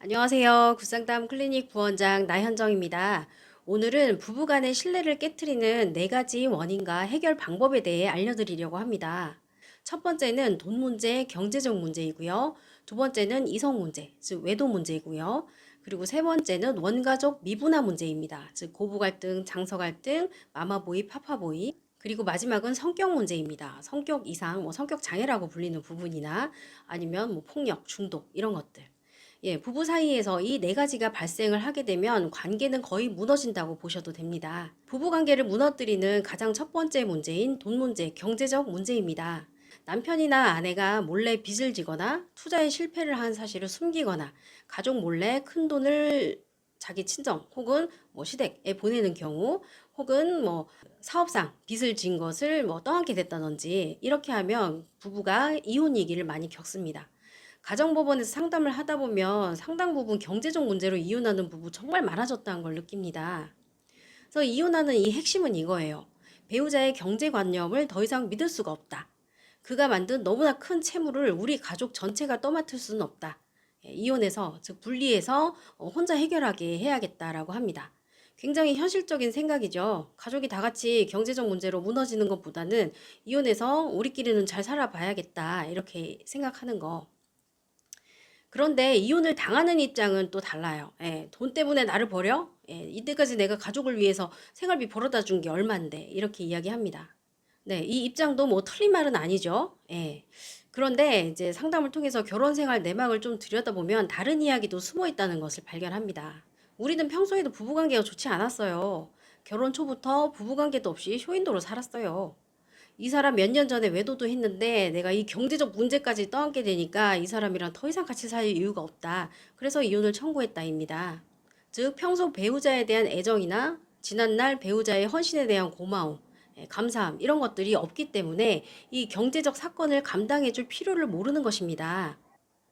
안녕하세요. 굿상담 클리닉 부원장 나현정입니다. 오늘은 부부간의 신뢰를 깨트리는 4가지 원인과 해결 방법에 대해 알려드리려고 합니다. 첫 번째는 돈 문제, 경제적 문제이고요. 두 번째는 이성 문제, 즉 외도 문제이고요. 그리고 세 번째는 원가족 미분화 문제입니다. 즉 고부 갈등, 장서 갈등, 마마보이, 파파보이. 그리고 마지막은 성격 문제입니다. 성격 이상, 성격 장애라고 불리는 부분이나 아니면 폭력, 중독 이런 것들. 부부 사이에서 이 4가지가 발생을 하게 되면 관계는 거의 무너진다고 보셔도 됩니다. 부부 관계를 무너뜨리는 가장 첫 번째 문제인 돈 문제, 경제적 문제입니다. 남편이나 아내가 몰래 빚을 지거나 투자에 실패를 한 사실을 숨기거나 가족 몰래 큰 돈을 자기 친정 혹은 시댁에 보내는 경우, 혹은 사업상 빚을 진 것을 떠안게 됐다든지, 이렇게 하면 부부가 이혼 위기를 많이 겪습니다. 가정법원에서 상담을 하다 보면 상당 부분 경제적 문제로 이혼하는 부부 정말 많아졌다는 걸 느낍니다. 그래서 이혼하는 이 핵심은 이거예요. 배우자의 경제관념을 더 이상 믿을 수가 없다. 그가 만든 너무나 큰 채무를 우리 가족 전체가 떠맡을 수는 없다. 이혼해서, 즉 분리해서 혼자 해결하게 해야겠다라고 합니다. 굉장히 현실적인 생각이죠. 가족이 다 같이 경제적 문제로 무너지는 것보다는 이혼해서 우리끼리는 잘 살아봐야겠다, 이렇게 생각하는 거. 그런데 이혼을 당하는 입장은 또 달라요. 돈 때문에 나를 버려? 이때까지 내가 가족을 위해서 생활비 벌어다 준 게 얼만데, 이렇게 이야기합니다. 네, 이 입장도 틀린 말은 아니죠. 그런데 이제 상담을 통해서 결혼 생활 내막을 좀 들여다보면 다른 이야기도 숨어 있다는 것을 발견합니다. 우리는 평소에도 부부관계가 좋지 않았어요. 결혼 초부터 부부관계도 없이 쇼윈도로 살았어요. 이 사람 몇 년 전에 외도도 했는데 내가 이 경제적 문제까지 떠안게 되니까 이 사람이랑 더 이상 같이 살 이유가 없다. 그래서 이혼을 청구했다입니다. 즉 평소 배우자에 대한 애정이나 지난날 배우자의 헌신에 대한 고마움, 감사함 이런 것들이 없기 때문에 이 경제적 사건을 감당해 줄 필요를 모르는 것입니다.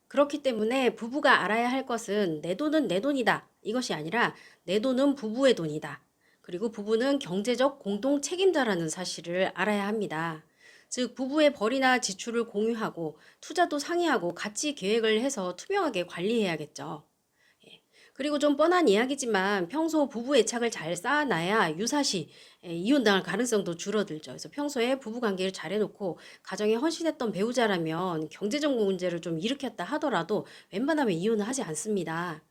그렇기 때문에 부부가 알아야 할 것은 내 돈은 내 돈이다, 이것이 아니라 내 돈은 부부의 돈이다. 그리고 부부는 경제적 공동 책임자라는 사실을 알아야 합니다. 즉 부부의 벌이나 지출을 공유하고 투자도 상의하고 같이 계획을 해서 투명하게 관리해야겠죠. 그리고 좀 뻔한 이야기지만 평소 부부 애착을 잘 쌓아놔야 유사시 이혼당할 가능성도 줄어들죠. 그래서 평소에 부부 관계를 잘 해놓고 가정에 헌신했던 배우자라면 경제적 문제를 좀 일으켰다 하더라도 웬만하면 이혼을 하지 않습니다.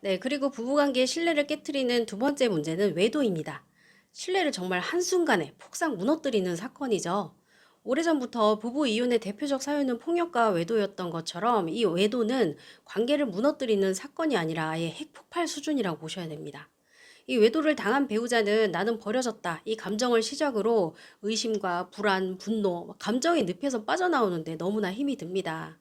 네, 그리고 부부 관계의 신뢰를 깨트리는 두 번째 문제는 외도입니다. 신뢰를 정말 한순간에 폭삭 무너뜨리는 사건이죠. 오래전부터 부부 이혼의 대표적 사유는 폭력과 외도였던 것처럼 이 외도는 관계를 무너뜨리는 사건이 아니라 아예 핵폭발 수준이라고 보셔야 됩니다. 이 외도를 당한 배우자는 나는 버려졌다, 이 감정을 시작으로 의심과 불안, 분노, 감정의 늪에서 빠져나오는데 너무나 힘이 듭니다.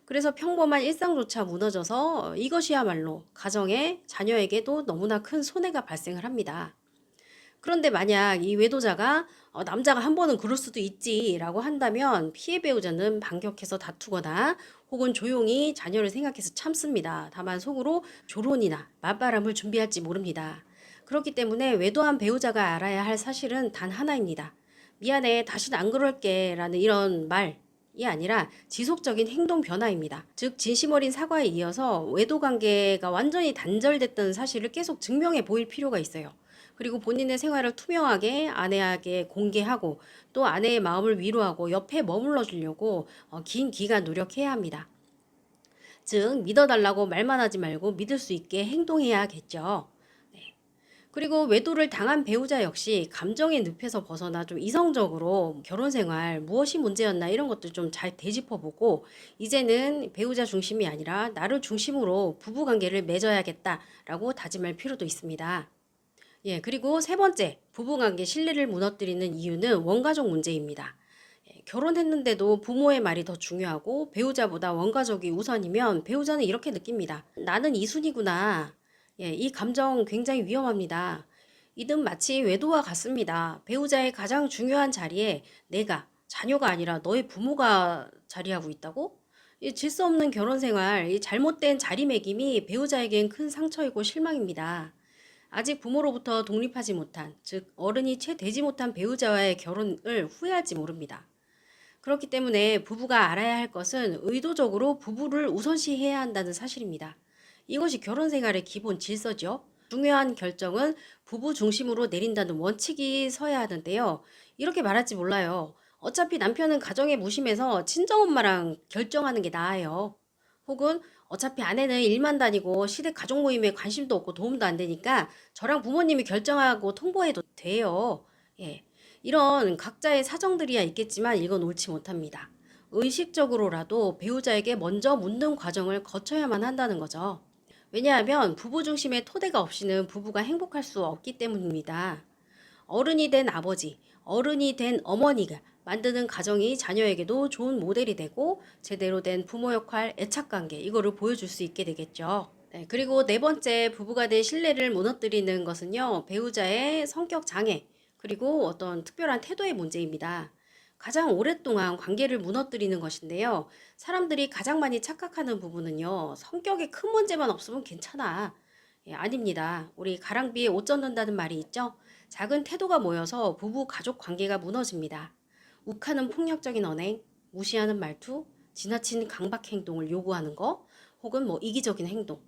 그래서 평범한 일상조차 무너져서 이것이야말로 가정에, 자녀에게도 너무나 큰 손해가 발생을 합니다. 그런데 만약 이 외도자가 남자가 한 번은 그럴 수도 있지라고 한다면 피해 배우자는 반격해서 다투거나 혹은 조용히 자녀를 생각해서 참습니다. 다만 속으로 조론이나 맞바람을 준비할지 모릅니다. 그렇기 때문에 외도한 배우자가 알아야 할 사실은 단 하나입니다. 미안해, 다시는 안 그럴게 라는 이런 말이 아니라 지속적인 행동 변화입니다. 즉 진심 어린 사과에 이어서 외도 관계가 완전히 단절됐다는 사실을 계속 증명해 보일 필요가 있어요. 그리고 본인의 생활을 투명하게 아내에게 공개하고 또 아내의 마음을 위로하고 옆에 머물러 주려고 긴 기간 노력해야 합니다. 즉 믿어달라고 말만 하지 말고 믿을 수 있게 행동해야겠죠. 네. 그리고 외도를 당한 배우자 역시 감정의 늪에서 벗어나 좀 이성적으로 결혼 생활 무엇이 문제였나 이런 것들 좀 잘 되짚어보고 이제는 배우자 중심이 아니라 나를 중심으로 부부관계를 맺어야겠다라고 다짐할 필요도 있습니다. 그리고 세 번째, 부부관계 신뢰를 무너뜨리는 이유는 원가족 문제입니다. 결혼했는데도 부모의 말이 더 중요하고 배우자보다 원가족이 우선이면 배우자는 이렇게 느낍니다. 나는 이순이구나. 이 감정 굉장히 위험합니다. 이는 마치 외도와 같습니다. 배우자의 가장 중요한 자리에 내가, 자녀가 아니라 너의 부모가 자리하고 있다고? 이 질서 없는 결혼 생활, 이 잘못된 자리매김이 배우자에겐 큰 상처이고 실망입니다. 아직 부모로부터 독립하지 못한, 즉 어른이 채 되지 못한 배우자와의 결혼을 후회할지 모릅니다. 그렇기 때문에 부부가 알아야 할 것은 의도적으로 부부를 우선시해야 한다는 사실입니다. 이것이 결혼 생활의 기본 질서죠. 중요한 결정은 부부 중심으로 내린다는 원칙이 서야 하는데요. 이렇게 말할지 몰라요. 어차피 남편은 가정에 무심해서 친정엄마랑 결정하는 게 나아요. 혹은 어차피 아내는 일만 다니고 시댁 가족 모임에 관심도 없고 도움도 안 되니까 저랑 부모님이 결정하고 통보해도 돼요. 예. 이런 각자의 사정들이야 있겠지만 이건 옳지 못합니다. 의식적으로라도 배우자에게 먼저 묻는 과정을 거쳐야만 한다는 거죠. 왜냐하면 부부 중심의 토대가 없이는 부부가 행복할 수 없기 때문입니다. 어른이 된 아버지, 어른이 된 어머니가 만드는 가정이 자녀에게도 좋은 모델이 되고 제대로 된 부모 역할, 애착관계 이거를 보여줄 수 있게 되겠죠. 네, 그리고 네 번째 부부가 된 신뢰를 무너뜨리는 것은요. 배우자의 성격 장애 그리고 어떤 특별한 태도의 문제입니다. 가장 오랫동안 관계를 무너뜨리는 것인데요. 사람들이 가장 많이 착각하는 부분은요. 성격에 큰 문제만 없으면 괜찮아. 예, 아닙니다. 우리 가랑비에 옷 젖는다는 말이 있죠? 작은 태도가 모여서 부부 가족 관계가 무너집니다. 욱하는 폭력적인 언행, 무시하는 말투, 지나친 강박 행동을 요구하는 거, 혹은 뭐 이기적인 행동.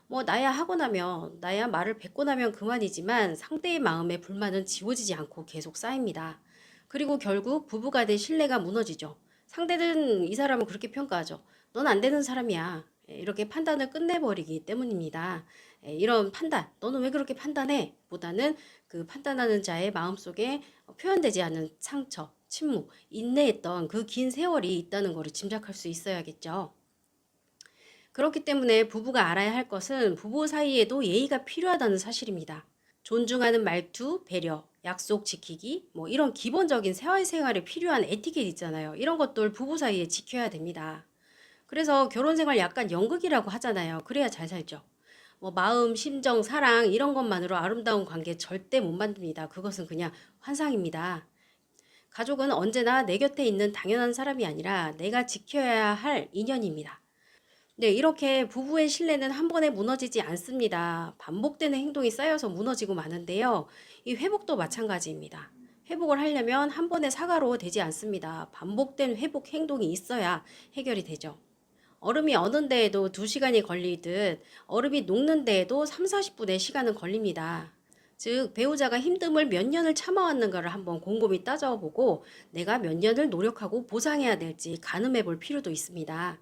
뭐 나야 하고 나면, 나야 말을 뱉고 나면 그만이지만 상대의 마음에 불만은 지워지지 않고 계속 쌓입니다. 그리고 결국 부부가 된 신뢰가 무너지죠. 상대는 이 사람을 그렇게 평가하죠. 넌 안 되는 사람이야. 예, 이렇게 판단을 끝내버리기 때문입니다. 예, 이런 판단, 너는 왜 그렇게 판단해? 보다는 그 판단하는 자의 마음속에 표현되지 않은 상처, 침묵, 인내했던 그 긴 세월이 있다는 것을 짐작할 수 있어야겠죠. 그렇기 때문에 부부가 알아야 할 것은 부부 사이에도 예의가 필요하다는 사실입니다. 존중하는 말투, 배려, 약속 지키기, 뭐 이런 기본적인 사회생활에 필요한 에티켓 있잖아요. 이런 것들 부부 사이에 지켜야 됩니다. 그래서 결혼 생활 약간 연극이라고 하잖아요. 그래야 잘 살죠. 뭐 마음, 심정, 사랑 이런 것만으로 아름다운 관계 절대 못 만듭니다. 그것은 그냥 환상입니다. 가족은 언제나 내 곁에 있는 당연한 사람이 아니라 내가 지켜야 할 인연입니다. 네, 이렇게 부부의 신뢰는 한 번에 무너지지 않습니다. 반복되는 행동이 쌓여서 무너지고 마는데요. 이 회복도 마찬가지입니다. 회복을 하려면 한 번의 사과로 되지 않습니다. 반복된 회복 행동이 있어야 해결이 되죠. 얼음이 어는 데에도 2시간이 걸리듯 얼음이 녹는 데에도 3, 40분의 시간은 걸립니다. 즉 배우자가 힘듦을 몇 년을 참아왔는가를 한번 곰곰이 따져보고 내가 몇 년을 노력하고 보상해야 될지 가늠해 볼 필요도 있습니다.